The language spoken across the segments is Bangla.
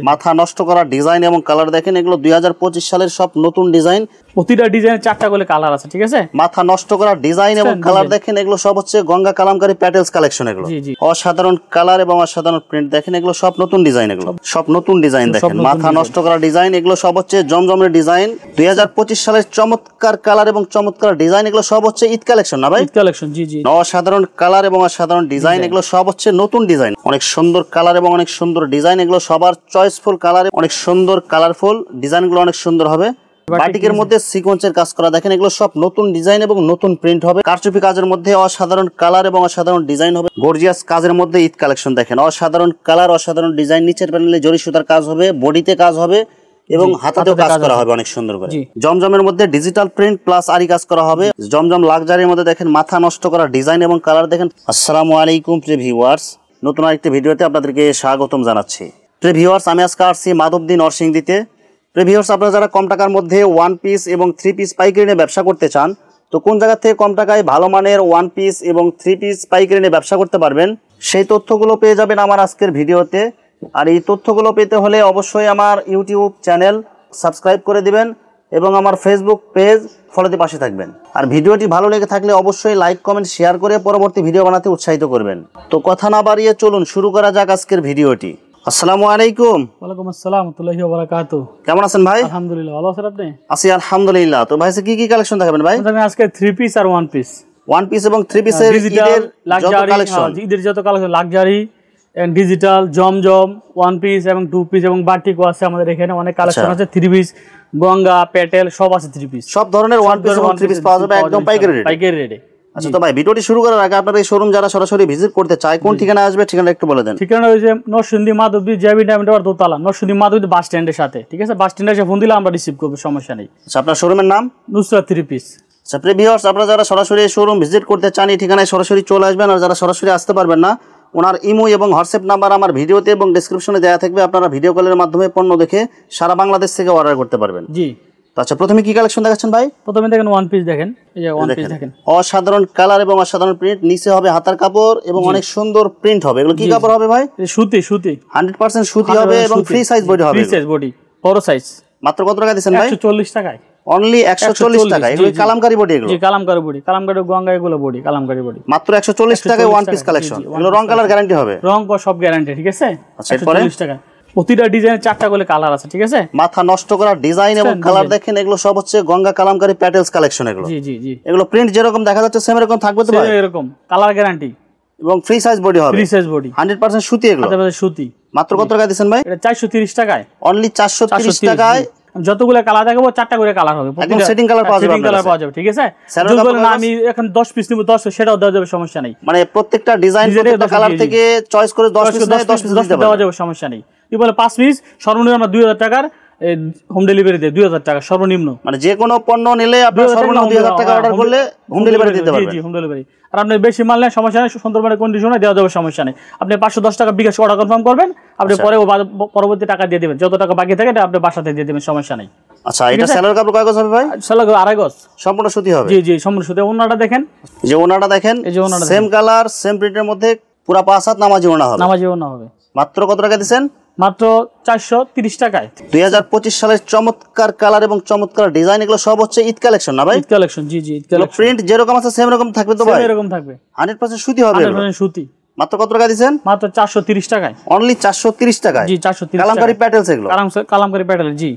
মাথা নষ্ট করা ডিজাইন এবং কালার দেখেন, এগুলো 2025 সালের সব নতুন ডিজাইন। প্রতিটা ডিজাইনের 4টা করে কালার আছে, ঠিক আছে। মাথা নষ্ট করা ডিজাইন এবং কালার দেখেন, এগুলো সব হচ্ছে গঙ্গা কালামকারী প্যাটেলস কালেকশন। এগুলো অসাধারণ কালার এবং অসাধারণ প্রিন্ট দেখেন, এগুলো সব নতুন ডিজাইন। এগুলো সব নতুন ডিজাইন দেখেন, মাথা নষ্ট করা ডিজাইন, এগুলো সব হচ্ছে জমজমের ডিজাইন। 2025 সালের চমৎকার কালার এবং চমৎকার ডিজাইন, এগুলো সব হচ্ছে ঈদ কালেকশন না ভাই? ঈদ কালেকশন, জি জি। অসাধারণ কালার এবং অসাধারণ ডিজাইন, এগুলো সব হচ্ছে নতুন ডিজাইন। অনেক সুন্দর কালার এবং অনেক সুন্দর ডিজাইন, এগুলো সবার চয়েসফুল কালার, অনেক সুন্দর কালারফুল ডিজাইনগুলো অনেক সুন্দর হবে। বাটিকের মধ্যে সিকোয়েন্সের কাজ করা দেখেন, এগুলো সব নতুন ডিজাইন এবং নতুন প্রিন্ট হবে। কারচুপি কাজের মধ্যে অসাধারণ কালার এবং অসাধারণ ডিজাইন হবে। গর্জিয়াস কাজের মধ্যে ঈদ কালেকশন দেখেন, অসাধারণ কালার অসাধারণ ডিজাইন। নিচের প্যানেলে জরি সুতার কাজ হবে, বডিতে কাজ হবে এবং হাতাতেও কাজ করা হবে অনেক সুন্দর করে। জমজমের মধ্যে ডিজিটাল প্রিন্ট প্লাস আরি কাজ করা হবে। জমজম লাক্সারির মধ্যে দেখেন মাথা নষ্ট করা ডিজাইন এবং কালার দেখেন। আসসালামু আলাইকুম প্রিয় ভিউয়ার্স, নতুন আরেকটি ভিডিওতে আপনাদেরকে স্বাগতম জানাচ্ছি। প্রিয় ভিউয়ার্স, আমি আজকে আসছি মাধবদী নরসিংদীতে। প্রিয় ভিউয়ার্স, আপনারা যারা কম টাকার মধ্যে 1 পিস এবং 3 পিস পাইকারি নিয়ে ব্যবসা করতে চান, তো কোন জায়গা থেকে কম টাকায় ভালো মানের 1 পিস এবং 3 পিস পাইকারি নিয়ে ব্যবসা করতে পারবেন, সেই তথ্যগুলো পেয়ে যাবেন আমার আজকের ভিডিওতে। আর এই তথ্যগুলো পেতে হলে অবশ্যই আমার ইউটিউব চ্যানেল সাবস্ক্রাইব করে দিবেন এবং আমার ফেসবুক পেজ ফলোতে পাশে থাকবেন। আর ভিডিওটি ভালো লেগে থাকলে অবশ্যই লাইক কমেন্ট শেয়ার করে পরবর্তী ভিডিও বানাতে উৎসাহিত করবেন। তো কথা না বাড়িয়ে চলুন শুরু করা যাক আজকের ভিডিওটি। আসসালামু আলাইকুম। ওয়ালাইকুম আসসালাম ওয়া রাহমাতুল্লাহি ওয়া বারাকাতুহু। কেমন আছেন ভাই? আলহামদুলিল্লাহ, ভালো আছেন আপনি? আছি আলহামদুলিল্লাহ। তো ভাই কি কি কালেকশন দেখাবেন ভাই? আজকে 3 পিস আর 1 পিস। 1 পিস এবং 3 পিসের ঈদের যত কালেকশন, ঈদের যত কালেকশন, লাক্সারি এন্ড ডিজিটাল, জমজম, 1 পিস এবং 2 পিস এবং বাটিকও আছে আমাদের এখানে। অনেক কালেকশন আছে। 3 পিস, গঙ্গা, প্যাটেল সব আছে। 3 পিস সব ধরনের 1 পিস এবং 3 পিস পাওয়া যাবে একদম পাইকারি রেটে। আচ্ছা, তো ভাই ভিডিওটি শুরু করার আগে আপনার এই শোরুম যারা সরাসরি ভিজিট করতে চায় কোন ঠিকানা আসবে, ঠিকানা একটু বলে দেন। ঠিকানা হচ্ছে Narsingdi Madhabdi JB diamond tower দোতলা, নরসিংদী মাধবদী বাস স্ট্যান্ডের সাথে, ঠিক আছে। বাস স্ট্যান্ডে এসে ফোন দিলে আমরা রিসিভ করব, সমস্যা নেই। আচ্ছা, আপনার শোরুমের নাম? নুসরাত 3 পিস। আচ্ছা প্রিয় ভিউয়ার্স, আপনারা যারা সরাসরি শোরুম ভিজিট করতে চান এই ঠিকানায় সরাসরি চলে আসবেন। আর যারা সরাসরি আসতে পারবেন না, ওনার ইমো এবং হোয়াটসঅ্যাপ নাম্বার আমার ভিডিওতে এবং ডেসক্রিপশনে দেওয়া থাকবে। আপনারা ভিডিও কলের মাধ্যমে পণ্য দেখে সারা বাংলাদেশ থেকে অর্ডার করতে পারবেন। জি। আচ্ছা, প্রথমে কি কালেকশন দেখাচ্ছেন ভাই? প্রথমে দেখেন 1 পিস দেখেন, এই যে 1 পিস দেখেন, অসাধারণ কালার এবং অসাধারণ প্রিন্ট। নিচে হবে হাতার কাপড় এবং অনেক সুন্দর প্রিন্ট হবে। এগুলো কি কাপড় হবে ভাই? সুতি। 100% সুতি হবে এবং ফ্রি সাইজ বডি হবে। ফ্রি সাইজ বডি, বড় সাইজ। মাত্র কত টাকা দিবেন ভাই? 140 টাকায়। অনলি 140 টাকা। এগুলো কালামকারী বডি। এগুলো জি কালামকারী বডি, কালামকারী গঙ্গা, এগুলো বডি কালামকারী বডি। মাত্র 140 টাকায় 1 পিস কালেকশন। এগুলো রং কালার গ্যারান্টি হবে? রং কো সব গ্যারান্টি, ঠিক আছে। আচ্ছা, এরপরে 140 টাকা। প্রতিটা ডিজাইনের 4টা করে কালার আছে, ঠিক আছে। মাথা নষ্ট করা ডিজাইন এবং কালার দেখেন, এগুলো সব হচ্ছে গঙ্গা কালামকারী প্যাটেলস কালেকশন। এগুলো জি জি জি। এগুলো প্রিন্ট যেরকম দেখা যাচ্ছে সেম এরকম থাকবে তো ভাই? এরকম কালার গ্যারান্টি এবং ফ্রি সাইজ বডি হবে। ফ্রি সাইজ বডি 100% সুতি। এগুলো সুতি। মাত্র কত টাকা দিবেন ভাই? এটা 430 টাকায়। অনলি 430 টাকায়। যতগুলো কালার দেখাবো 4টা করে কালার হবে। একদম সেটিং কালার পাওয়া যাবে। সেটিং কালার পাওয়া যাবে, ঠিক আছে। যদি বলেন না আমি এখন 10 পিস নিব, 10 সেটাও দেওয়া যাবে, সমস্যা নেই। মানে প্রত্যেকটা ডিজাইন প্রত্যেকটা কালার থেকে চয়েস করে 10 পিস নেয়, 10 পিস দেওয়া যাবে, সমস্যা নেই। কি বলে 5 পিস সর্বনিম্ন আমরা 2000 টাকার হোম ডেলিভারি দেয়। 2000 টাকা সর্বনিম্ন। মানে যে কোনো পণ্য নিলে আপনি সর্বনিম্ন 2000 টাকা অর্ডার করলে হোম ডেলিভারি দিতে পারবেন। জি হোম ডেলিভারি। আর আপনি বেশি মাল নেন, সমস্যা নেই, সুন্দরবনের কন্ডিশনে দেওয়া যাবে, সমস্যা নেই। আপনি 510 টাকা বিকাশ অর্ডার কনফার্ম করবেন, আপনি পরে পরবর্তী টাকা দিয়ে দিবেন। যত টাকা বাকি থাকে এটা আপনি বাসাতে দিয়ে দিবেন, সমস্যা নেই। আচ্ছা, এটা সেলার কাপড় কয় গজ হবে ভাই? সেলার কাপড় 2.5 গজ। সম্পূর্ণ সুতি হবে? জি জি সম্পূর্ণ সুতি। ওনাটা দেখেন, যে ওনাটা দেখেন, সেম কালার সেম প্রিন্টের মধ্যে পুরো 5 হাত নামাজি ওনা হবে। নামাজি ওনা হবে। মাত্র কত টাকা দিবেন? মাত্র 430 টাকায়। 2025 সালের চমৎকার কালার এবং চমৎকার ডিজাইন। এগুলো সব হচ্ছে ঈদ কালেকশন না ভাই? ঈদ কালেকশন, জি জি ঈদ কালেকশন। প্রিন্ট যেরকম আছে সেম রকম থাকবে তো ভাই? এরকম থাকবে। 100% সুতি হবে। 100% সুতি। মাত্র কত টাকা দিবেন? মাত্র 430 টাকায়। অনলি 430 টাকায়। জি 430 টাকা। কালামকারী প্যাটেলস এগুলো। কালামকারী প্যাটেল, জি।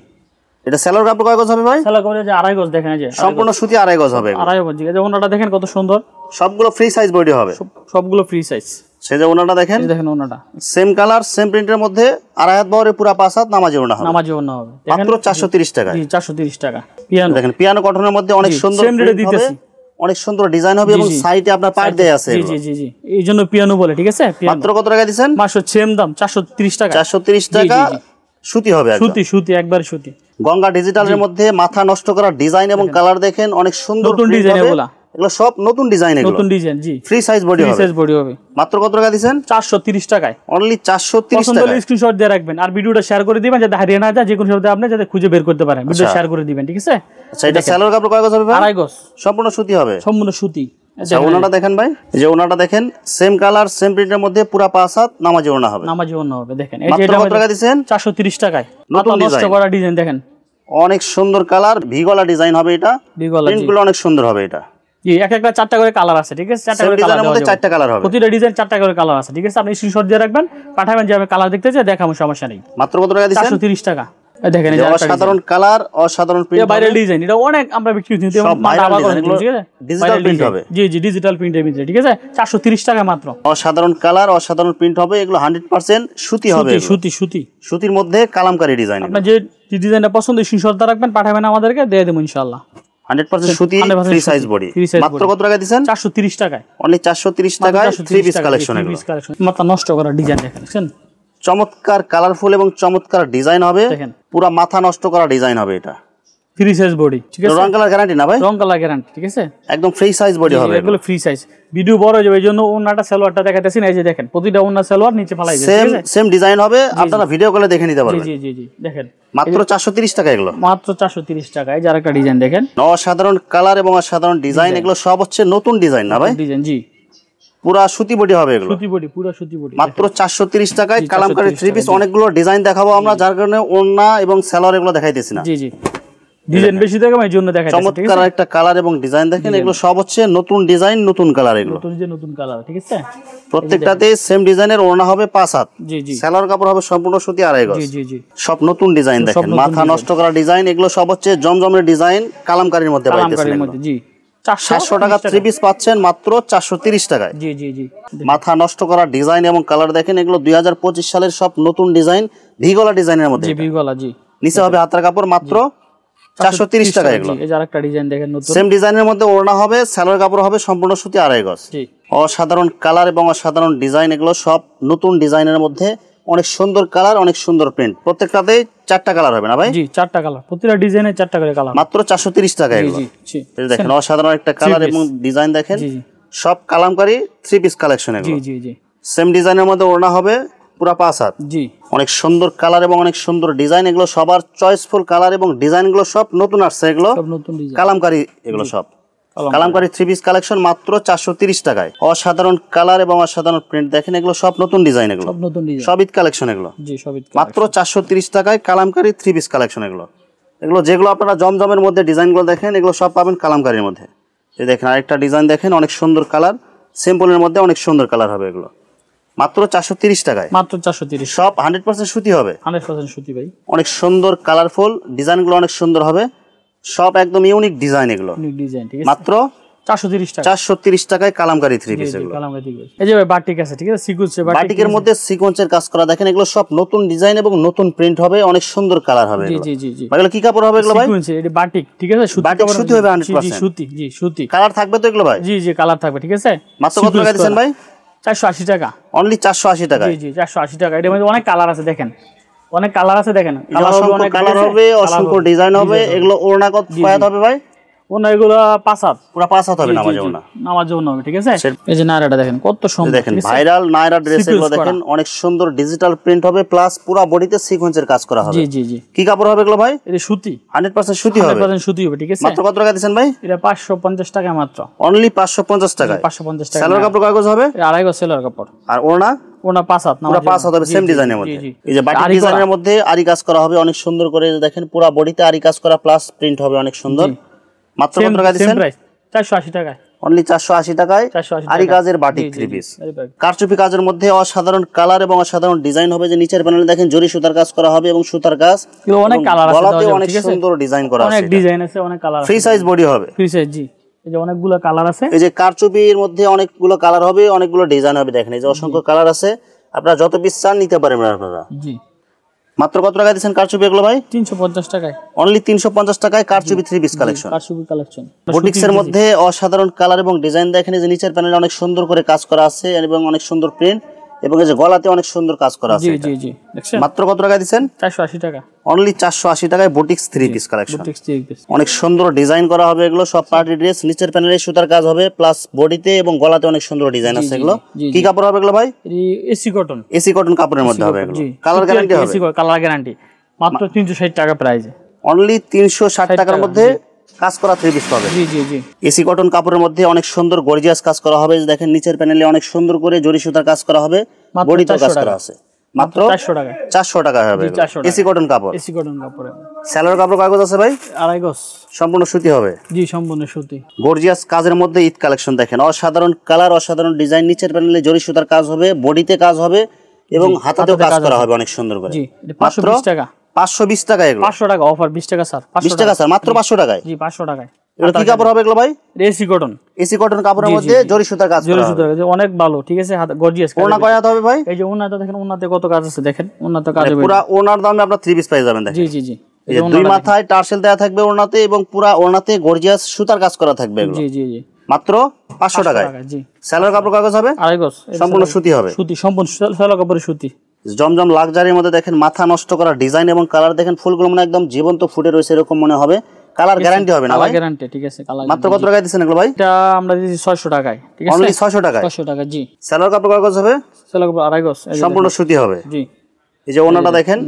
এটা সেলার কাপড় কয় গজ হবে ভাই? সেলার কাপড় যে 2.5 গজ দেখেন, এই যে সম্পূর্ণ সুতি 2.5 গজ হবে। 2.5 গজ। এই যে ওনাটা দেখেন কত সুন্দর। সবগুলো ফ্রি সাইজ বডি হবে। সবগুলো ফ্রি সাইজ। সেই যে ওনাটা দেখেন, এই দেখেন ওনাটা সেম কালার সেম প্রিন্টের মধ্যে 2.5 হাত বহরে পুরো 5 হাত নামাজি ওনা হবে। নামাজি ওনা হবে। মাত্র 430 টাকা। জি 430 টাকা। পিয়ানো দেখেন, পিয়ানো কটনের মধ্যে অনেক সুন্দর সেম রেটে দিতেছি। অনেক সুন্দর ডিজাইন হবে এবং সাইডে আপনার পার্ট দেয়া আছে। জি জি জি জি। এইজন্য পিয়ানো বলে, ঠিক আছে। মাত্র কত টাকা দিবেন? মাত্র সেম দাম 430 টাকা। 430 টাকা। সুতি হবে একদম। সুতি একবার সুতি। গঙ্গা ডিজিটালের মধ্যে মাথা নষ্ট করা ডিজাইন এবং কালার দেখেন, অনেক সুন্দর নতুন ডিজাইন। এগুলো সব নতুন ডিজাইন। এগুলো নতুন ডিজাইন, জি। ফ্রি সাইজ বডি হবে। ফ্রি সাইজ বডি হবে। মাত্র কত টাকা দিবেন? 430 টাকায়। অনলি 430 পছন্দ হলে স্ক্রিনশট দিয়ে রাখবেন আর ভিডিওটা শেয়ার করে দিবেন, যাতে হারিয়ে না যায়। যে কোনো শব্দে আপনি যাতে খুঁজে বের করতে পারেন, ভিডিও শেয়ার করে দিবেন, ঠিক আছে। আচ্ছা, এটা সেলার কাপড় কয় গজ হবে ভাই? 2.5 গজ। সম্পূর্ণ সুতি হবে। সম্পূর্ণ সুতি। আচ্ছা ওনাটা দেখেন ভাই, এই যে ওনাটা দেখেন সেম কালার সেম প্রিন্টের মধ্যে পুরা 5 হাত নামাজি ওনা হবে। নামাজি ওনা হবে দেখেন। এই যে মাত্র এটা কত টাকা দিবেন? 430 টাকায় নতুন নষ্ট করা ডিজাইন দেখেন, অনেক সুন্দর কালার, ভি গলা ডিজাইন হবে এটা, ভিগলা প্রিন্ট গুলো অনেক সুন্দর হবে এটা। জি এক একটা 4টা করে কালার আছে, ঠিক আছে? 4টা করে কালার ডিজাইনের মধ্যে 4টা কালার হবে, প্রতিটা ডিজাইন 4টা করে কালার আছে, ঠিক আছে? আপনি স্ক্রিনশট দিয়ে রাখবেন, পাঠাবেন যে আমি কালার দেখতে চাই, দেখাবো, সমস্যা নেই। মাত্র কত টাকা দিবেন? 430 টাকা। এই দেখেন এই যে অসাধারণ কালার, অসাধারণ প্রিন্ট, ভাইরাল ডিজাইন, এটা অনেক আমরা বিক্রি করতে সব ভাইরাল ডিজাইন, ঠিক আছে? ডিজিটাল প্রিন্ট হবে। জি জি ডিজিটাল প্রিন্টের ভিতরে, ঠিক আছে? 430 টাকা মাত্র। অসাধারণ কালার, অসাধারণ প্রিন্ট হবে, এগুলো 100% সুতি হবে, সুতির মধ্যে কালামকারী ডিজাইন। আপনার যে ডিজাইনটা পছন্দ স্ক্রিনশট রাখবেন, পাঠাবেন আমাদেরকে, দিয়ে দেব ইনশাআল্লাহ। 100% সুতি, ফ্রি সাইজ বডি। মাত্র কত টাকা দিবেন? 430 টাকায়, অনলি 430 টাকায় 3 পিস কালেকশন। এগুলো মাথা নষ্ট করা ডিজাইন দেখেন, চমৎকার কালারফুল এবং চমৎকার ডিজাইন হবে, পুরো মাথা নষ্ট করা ডিজাইন হবে এটা। ফ্রি সাইজ বডি, ঠিক আছে? রং কালার গ্যারান্টি না ভাই? রং কালার গ্যারান্টি, ঠিক আছে? একদম ফ্রি সাইজ বডি হবে এগুলো ফ্রি সাইজ। ভিডিও বড় হয়ে যাবে, এইজন্য ওন্নাটা সালোয়ারটা দেখাইতেছি না। এই যে দেখেন প্রতিটা ওন্না সালোয়ার নিচে ফলাই যায়, ঠিক আছে? সেম ডিজাইন হবে, আপনারা ভিডিও কলে দেখে নিতে পারবেন। জি জি জি দেখেন মাত্র 430 টাকা এগুলো, মাত্র 430 টাকায়। যার একটা ডিজাইন দেখেন, অসাধারণ কালার এবং অসাধারণ ডিজাইন, এগুলো সব হচ্ছে নতুন ডিজাইন না ভাই? ডিজাইন জি, পুরা সুতি বডি হবে এগুলো, সুতি বডি, পুরো সুতি বডি। মাত্র 430 টাকায় কালামকারী 3 পিস। অনেকগুলো ডিজাইন দেখাবো আমরা, যার কারণে ওন্না এবং সালোয়ার এগুলো দেখাইতেছি না। জি জি ডিজাইন বেশি দেখাবো এই জন্য দেখাইতেছি, ঠিক আছে? চমৎকার একটা কালার এবং ডিজাইন দেখেন, এগুলো সব হচ্ছে নতুন ডিজাইন, নতুন কালার, এগুলো নতুন কালার, ঠিক আছে? প্রত্যেকটাতে সেম ডিজাইনের ওড়না হবে 5 হাত। জি জি সালোয়ার কাপড় হবে সম্পূর্ণ সুতি, 2.5 গজ। জি জি জি সব নতুন ডিজাইন দেখেন, মাথা নষ্ট করা ডিজাইন, এগুলো সব হচ্ছে জমজমের ডিজাইন, কালামকারীর মধ্যে পাইতেছেন। জি 700 টাকা 3 পিস পাচ্ছেন মাত্র 430 টাকায়। জি জি জি মাথা নষ্ট করা ডিজাইন এবং কালার দেখেন, এগুলো 2025 সালের সব নতুন ডিজাইন, ভিগলা ডিজাইনের মধ্যে। জি ভিগলা জি। নিচে হবে হাতার কাপড়, মাত্র 430 টাকা এগুলো। এই যে আরেকটা ডিজাইন দেখেন নতুন, সেম ডিজাইনের মধ্যে ওড়না হবে, সালোয়ার কাপড় হবে সম্পূর্ণ সুতি, 2.5 গজ। জি অসাধারণ কালার এবং অসাধারণ ডিজাইন, এগুলো সব নতুন ডিজাইনের মধ্যে, অনেক সুন্দর কালার, অনেক সুন্দর প্রিন্ট। প্রত্যেকটাতেই 4টা কালার হবে না ভাই? জি 4টা কালার, প্রতিটা ডিজাইনে 4টা করে কালার, মাত্র 430 টাকা এগুলো। জি জি এই দেখেন অসাধারণ একটা কালার এবং ডিজাইন দেখেন, সব কালামকারী 3 পিস কালেকশন এগুলো। জি জি জি সেম ডিজাইনের মধ্যে ওড়না হবে পুরা 5 হাত। জি অনেক সুন্দর কালার এবং অনেক সুন্দর ডিজাইন, এগুলো সবার চয়েসফুল কালার এবং ডিজাইন গুলো সব নতুন আসছে, এগুলো সব নতুন ডিজাইন কালামকারী, এগুলো সব কালামকারী 3 পিস কালেকশন মাত্র 430 টাকায়। অসাধারণ কালার এবং অসাধারণ প্রিন্ট দেখেন, এগুলো সব নতুন ডিজাইন, এগুলো সব নতুন ডিজাইন, সব ঈদ কালেকশন এগুলো। জি সব ঈদ মাত্র 430 টাকায় কালামকারী 3 পিস কালেকশন এগুলো। এগুলো যেগুলো আপনারা জমজমের মধ্যে ডিজাইনগুলো দেখেন, এগুলো সব পাবেন কালামকারীর মধ্যে। এই দেখেন আরেকটা ডিজাইন দেখেন, অনেক সুন্দর কালার, সিম্পলের মধ্যে অনেক সুন্দর কালার হবে এগুলো, মাত্র 430 টাকায়। মাত্র 430, সব 100% সুতি হবে, 100% সুতি ভাই। অনেক সুন্দর কালারফুল ডিজাইনগুলো, অনেক সুন্দর হবে, সব একদম ইউনিক ডিজাইন এগুলো। ইউনিক ডিজাইন, ঠিক আছে? মাত্র 430 টাকা, 430 টাকায় কালামকারী 3 পিস এগুলো। এই যে ভাই বাটিক আছে, ঠিক আছে? সিকোয়েন্সের বাটিকের মধ্যে সিকোয়েন্সের কাজ করা দেখেন, এগুলো সব নতুন ডিজাইন এবং নতুন প্রিন্ট হবে, অনেক সুন্দর কালার হবে। জি জি জি জি এগুলো কি কাপড় হবে এগুলো ভাই? সিকোয়েন্সের, এটা বাটিক, ঠিক আছে? সুতি বাটিক সুতি হবে 100%। জি সুতি, জি সুতি। কালার থাকবে তো এগুলো ভাই? জি জি কালার থাকবে, ঠিক আছে? মাত্র কত টাকা দিবেন ভাই? 480 টাকা, অনলি 480 টাকা। জি জি 480 টাকা। এর মধ্যে অনেক কালার আছে দেখেন, অনেক কালার আছে দেখেন, অসংখ্য কালার হবে, অসংখ্য ডিজাইন হবে। এগুলো ওড়না কত পায়াত হবে ভাই? ওনা এগুলো 5 হাত, পুরো 5 হাত হবে নামাজে ওড়না, নামাজে ওড়না হবে, ঠিক আছে? এই যে নায়রাটা দেখেন কত সুন্দর, দেখেন ভাইরাল নায়রা ড্রেস, এগুলো দেখেন অনেক সুন্দর ডিজিটাল প্রিন্ট হবে, প্লাস পুরো বডিতে সিকোয়েন্সের কাজ করা হবে। জি জি জি কি কাপড় হবে এগুলো ভাই? এটা সুতি, 100% সুতি হবে, 100% সুতি হবে, ঠিক আছে? মাত্র কত টাকা দিবেন ভাই? এটা 550 টাকা মাত্র, অনলি 550 টাকা। 550 টাকা। সালোয়ার কাপড় কাগজ হবে, 2.5 গজ সেলোয়ার কাপড়, আর ওড়না ওনা 5 হাত, পুরো 5 হাত হবে, সেম ডিজাইনের মধ্যে। এই যে বাটিক ডিজাইনের মধ্যে আরি কাজ করা হবে অনেক সুন্দর করে, দেখেন পুরো বডিতে আরি কাজ করা প্লাস প্রিন্ট হবে অনেক সুন্দর। মাত্র কত টাকা দিবেন? 480 টাকায়, অনলি 480 টাকায় আরি কাজের বাটিক 3 পিস। কারচুপি কাজের মধ্যে অসাধারণ কালার এবং অসাধারণ ডিজাইন হবে, যে নিচের প্যানেলে দেখেন জরি সুতার কাজ করা হবে এবং সুতার কাজ, অনেক কালার আছে, গলাতে অনেক সুন্দর ডিজাইন করা আছে, অনেক ডিজাইন আছে, অনেক কালার আছে। ফ্রি সাইজ বডি হবে, ফ্রি সাইজ জি। এই যে অনেকগুলো কালার আছে, এই যে কারচুপির মধ্যে অনেকগুলো কালার হবে, অনেকগুলো ডিজাইন হবে, দেখেন এই যে অসংখ্য কালার আছে, আপনারা যত পিস চান নিতে পারেন আপনারা। জি মাত্র কত টাকা দিবেন কারচুপি এগুলো ভাই? 350 টাকায়, অনলি 350 টাকায় কারচুপি 3 পিস কালেকশন। কারচুপি কালেকশন বুটিক্সের মধ্যে অসাধারণ কালার এবং ডিজাইন দেখেন, এই যে নিচের প্যানেলে অনেক সুন্দর করে কাজ করা আছে এবং অনেক সুন্দর প্রিন্ট, এবং এই যে গলাতে অনেক সুন্দর কাজ করা আছে। জি জি জি দেখছেন? মাত্র কত টাকা দিবেন? 480 টাকা, অনলি 480 টাকায় boutiques 3 piece collection. Boutiques 3 piece, অনেক সুন্দর ডিজাইন করা হবে, এগুলো সব পার্টি ড্রেস, নিচের প্যানেলে সুতার কাজ হবে প্লাস বডিতে এবং গলাতে অনেক সুন্দর ডিজাইন আছে। এগুলো কি কাপড় হবে এগুলো ভাই? এসি কটন, এসি কটন কাপড়ের মধ্যে হবে এগুলো। কালার গ্যারান্টি হবে, কালার গ্যারান্টি, মাত্র 360 টাকা প্রাইসে। অনলি 360 টাকার মধ্যে কাজ করা থ্রি পিস পাবে। জি জি জি। এসি কটন কাপড়ের মধ্যে অনেক সুন্দর গর্জিয়াস কাজ করা হবে। দেখেন নিচের প্যানেলে অনেক সুন্দর করে জরি সুতার কাজ করা হবে, বডিতেও কাজ করা আছে। মাত্র 400 টাকা। 400 টাকা হবে। এসি কটন কাপড়। এসি কটন কাপড়। সেলোয়ার কাপড় কাগজ আছে ভাই, আড়াই গজ সম্পূর্ণ সুতি হবে। জি সম্পূর্ণ সুতি। গর্জিয়াস কাজের মধ্যে ঈদ কালেকশন দেখেন, অসাধারণ কালার, অসাধারণ ডিজাইন। নিচের প্যানেলে জরি সুতার কাজ হবে, বডিতে কাজ হবে এবং হাতাতেও কাজ করা হবে অনেক সুন্দর করে। জি 520 টাকা। 520 টাকা এগুলো। 500 টাকা অফার, 20 টাকা স্যার। 20 টাকা স্যার, মাত্র 500 টাকায়। জি 500 টাকায়। এগুলো কি কাপড় হবে এগুলো ভাই? AC cotton. এসি কটন কাপড়ের মধ্যে জরি সুতার কাজ করা হবে। জরি সুতার কাজ অনেক ভালো, ঠিক আছে। গর্জিয়াস কাজ। ওড়না কয় হাত হবে ভাই? এই যে ওড়নাটা দেখেন, ওড়নাতে কত কাজ আছে দেখেন, ওড়নাতে কাজ হবে। পুরো ওড়নার দামে আপনারা থ্রি পিস পেয়ে যাবেন দেখেন। জি জি জি। এই দুই মাথায় টার্সেল দেয়া থাকবে ওড়নাতে এবং পুরো ওড়নাতে গর্জিয়াস সুতার কাজ করা থাকবে এগুলো। জি জি জি। মাত্র 500 টাকায়। জি। সেলোয়ার কাপড় কাগজ হবে, আড়াই গজ, সম্পূর্ণ সুতি হবে। সুতি সম্পূর্ণ সেলোয়ার কাপড়ের সুতি। জমজম লাক্সারির মধ্যে দেখেন মাথা নষ্ট করা ডিজাইন এবং কালার দেখেন, ফুলগুলো মানে একদম জীবন্ত ফুটে রয়েছে এরকম মনে হবে। কালার গ্যারান্টি হবে না ভাই? কালার গ্যারান্টি, ঠিক আছে। কালার মাত্র কত টাকায় দিচ্ছেন এগুলো ভাই? এটা আমরা দিচ্ছি 600 টাকায়, ঠিক আছে। অনলি 600 টাকায়। 600 টাকা। জি। সেলোয়ার কাপড় কাগজ হবে, সেলোয়ার কাপড় আড়াই গজ, সম্পূর্ণ সুতি হবে। জি। এই যে ওনাটা দেখেন,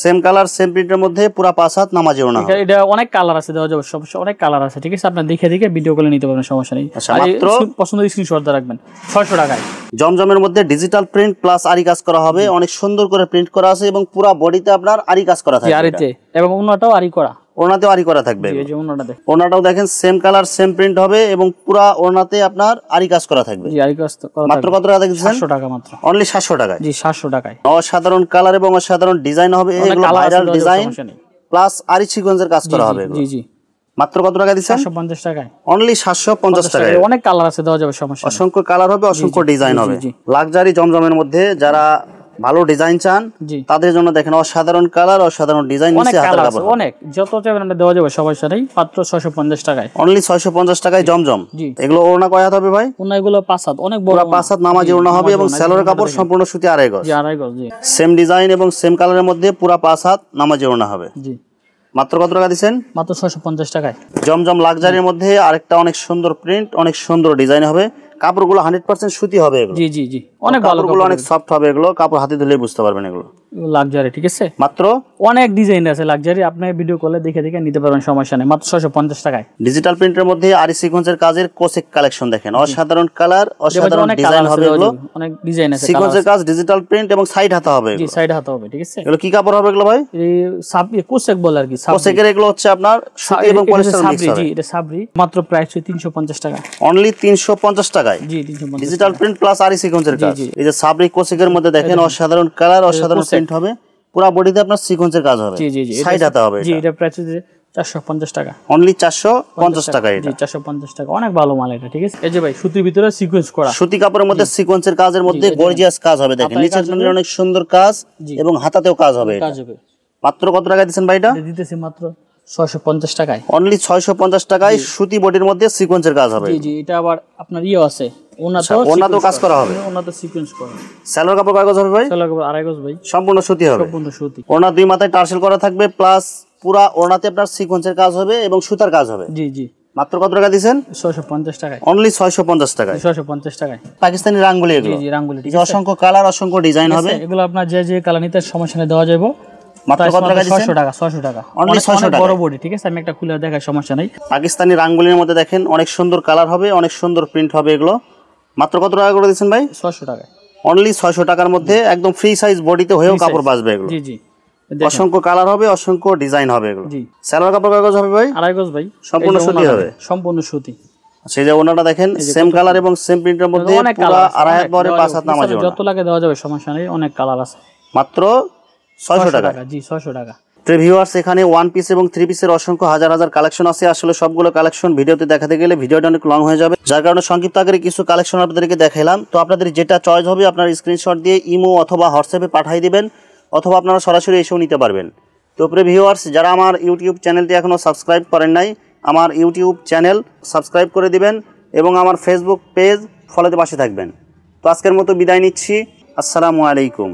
সেম কালার সেম প্রিন্টের মধ্যে পুরো 5 হাত নামাজি ওনা। এটা অনেক কালার আছে, দেওয়া যাবে সমস্যা, অনেক কালার আছে, ঠিক আছে। আপনি দেখে দেখে ভিডিও করে নিতে পারবেন, সমস্যা নেই। মাত্র পছন্দের স্ক্রিনশট দিয়ে রাখবেন। 600 টাকায়। জমজমের মধ্যে ডিজিটাল প্রিন্ট প্লাস আরি কাজ করা হবে, অনেক সুন্দর করে প্রিন্ট করা আছে এবং পুরো বডিতে আপনার আরি কাজ করা থাকবে। আরিতে এবং ওনাটাও আরি করা, ওনাতেও আরি করা থাকবে। এই যে ওনাটা দেখেন, ওনাটাও দেখেন সেম কালার সেম প্রিন্ট হবে এবং পুরো ওনাতে আপনার আরি কাজ করা থাকবে। জি আরি কাজ করা। মাত্র কত টাকা দিচ্ছেন? 700 টাকা মাত্র। অনলি 700 টাকায়। জি 700 টাকায়। অসাধারণ কালার এবং অসাধারণ ডিজাইন হবে, এগুলো ভাইরাল ডিজাইন প্লাস আরি সিকোয়েন্সের কাজ করা হবে। জি জি। মাত্র কত টাকা দিচ্ছেন? 750 টাকায়। অনলি 750 টাকায়। অনেক কালার আছে, দেওয়া যাবে, সমস্যা নেই। অসংখ্য কালার হবে, অসংখ্য ডিজাইন হবে। লাক্সারি জমজমের মধ্যে যারা ভালো ডিজাইন চান তাদের জন্য দেখেন অসাধারণ কালার, অসাধারণ ডিজাইন। নিচে হাতের কাপড় অনেক, যত চাইবেন আমরা দেওয়া যাবে, সমস্যা নেই। মাত্র 650 টাকায়। অনলি 650 টাকায় জমজম। এগুলো ওড়না কয় হাত হবে ভাই? ওড়না এগুলো 5 হাত, অনেক বড় 5 হাত নামাজি ওড়না হবে এবং সেলোয়ার কাপড় সম্পূর্ণ সুতি আড়াই গজ। জি আড়াই গজ। জি সেম ডিজাইন এবং সেম কালারের মধ্যে পুরো 5 হাত নামাজি ওড়না হবে। জি। মাত্র কত টাকা দিবেন? মাত্র 650 টাকায়। জমজম লাক্সারির মধ্যে আরেকটা অনেক সুন্দর প্রিন্ট, অনেক সুন্দর ডিজাইন হবে। কাপড়গুলো 100% সুতি হবে এগুলো। জি জি জি। অনেক ভালো কাপড়গুলো, অনেক সফট হবে এগুলো। কাপড় হাতে ধুলে বুঝতে পারবেন এগুলো লাক্সারি, ঠিক আছে। মাত্র অনেক ডিজাইন আছে লাক্সারি, আপনি ভিডিও কলে দেখে দেখে নিতে পারবেন, সমস্যা নেই। মাত্র 650 টাকায়। ডিজিটাল প্রিন্টের মধ্যে আরি সিকোয়েন্সের কাজের কোসেক কালেকশন দেখেন, অসাধারণ কালার, অসাধারণ ডিজাইন হবে এগুলো। অনেক ডিজাইন আছে, সিকোয়েন্সের কাজ, ডিজিটাল প্রিন্ট এবং সাইড হাতা হবে। জি সাইড হাতা হবে, ঠিক আছে। এগুলো কি কাপড় হবে এগুলো ভাই? এই সাবরি কোসেক বলে আর কি। কোসেকের এগুলো হচ্ছে আপনার সুতি এবং পলিস্টার মিক্স হবে। জি এটা সাবরি। মাত্র প্রাইস 350 টাকা। অনলি 350 টাকায়। জি 350। ডিজিটাল প্রিন্ট প্লাস আরি সিকোয়েন্সের কাজ। এই যে সাবরি কোসেকের মধ্যে দেখেন অসাধারণ কালার, অসাধারণ প্রিন্ট হবে। পুরো বডিতে আপনার সিকোয়েন্সের কাজ হবে। জি জি জি। সাইড হাতা হবে। জি এটা প্রাইস 450 টাকা। অনলি 450 টাকা এটা। জি 450 টাকা, অনেক ভালো মাল এটা, ঠিক আছে। এই যে ভাই সুতির ভিতরে সিকোয়েন্স করা, সুতি কাপড়ের মধ্যে সিকোয়েন্সের কাজের মধ্যে গর্জিয়াস কাজ হবে দেখেন। নিচের জন্য অনেক সুন্দর কাজ এবং হাতাতেও কাজ হবে। মাত্র কত টাকা দিবেন ভাই? এটা দিতেছি মাত্র 650 টাকায়। অনলি 650 টাকায় সুতি বডির মধ্যে সিকোয়েন্সের কাজ হবে। জি জি। এটা আবার আপনার ইও আছে, ওনাতেও কাজ করা হবে। ওনাতে সিকোয়েন্স করা। সেলোয়ার কাপড় কাগজ হবে ভাই? সেলোয়ার কাপড় আড়াই গজ ভাই, সম্পূর্ণ সুতি হবে। সম্পূর্ণ সুতি। ওনা দুই মাথায় টার্সেল করা থাকবে প্লাস পুরো ওনাতে আপনার সিকোয়েন্সের কাজ হবে এবং সুতার কাজ হবে। জি জি। মাত্র কত টাকা দিবেন? 650 টাকায়। অনলি 650 টাকায়। 650 টাকায়। পাকিস্তানি রাঙ্গুলি এগুলো। জি জি রাঙ্গুলি। এই যে অসংখ্য কালার, অসংখ্য ডিজাইন হবে। এগুলো আপনার যে যে কালার নিতে সমস্যা নেই, দেওয়া যাবে। মাত্র কত টাকা দিবেন? 600 টাকা। 600 টাকা। অনলি 600 টাকা। বড় বডি, ঠিক আছে। আমি একটা খুলে দেখাই, সমস্যা নেই। পাকিস্তানি রাঙ্গুলির মধ্যে দেখেন অনেক সুন্দর কালার হবে, অনেক সুন্দর প্রিন্ট হবে এগুলো। মাত্র কত টাকা করে দিবেন ভাই? 600 টাকায়। অনলি 600 টাকার মধ্যে একদম ফ্রি সাইজ বডিতে হয়েও কাপড় বাঁচবে এগুলো। জি জি। অসংখ্য কালার হবে, অসংখ্য ডিজাইন হবে এগুলো। জি। সেলোয়ার কাপড় কাগজ হবে ভাই? আড়াই গজ ভাই, সম্পূর্ণ সুতি হবে। সম্পূর্ণ সুতি। সেই যে ওনাটা দেখেন সেম কালার এবং সেম প্রিন্টের মধ্যে পুরো আড়াই হাত বহরে 5 হাত নামাজি ওনা। যত লাগে দেওয়া যাবে, সমস্যা নেই। অনেক কালার আছে। মাত্র 600 টাকা। জি 600 টাকা। তো ভিউয়ার্স, এখানে ওয়ান পিস এবং থ্রি পিসের অসংখ্য হাজার হাজার কালেকশন আছে। আসলে সবগুলো কালেকশন ভিডিওতে দেখাতে গেলে ভিডিওটা অনেক লং হয়ে যাবে, যার কারণে সংক্ষিপ্ত আকারে কিছু কালেকশন আপনাদেরকে দেখাইলাম। তো আপনাদের যেটা চয়েস হবে আপনার স্ক্রিনশট দিয়ে ইমো অথবা হোয়াটসঅ্যাপে পাঠিয়ে দিবেন, অথবা আপনারা সরাসরি এসেও নিতে পারবেন। তো প্রিয় ভিউয়ার্স, যারা আমার ইউটিউব চ্যানেলটি এখনও সাবস্ক্রাইব করেন নাই, আমার ইউটিউব চ্যানেল সাবস্ক্রাইব করে দিবেন এবং আমার ফেসবুক পেজ ফলোতে পাশে থাকবেন। তো আজকের মতো বিদায় নিচ্ছি। আসসালামু আলাইকুম।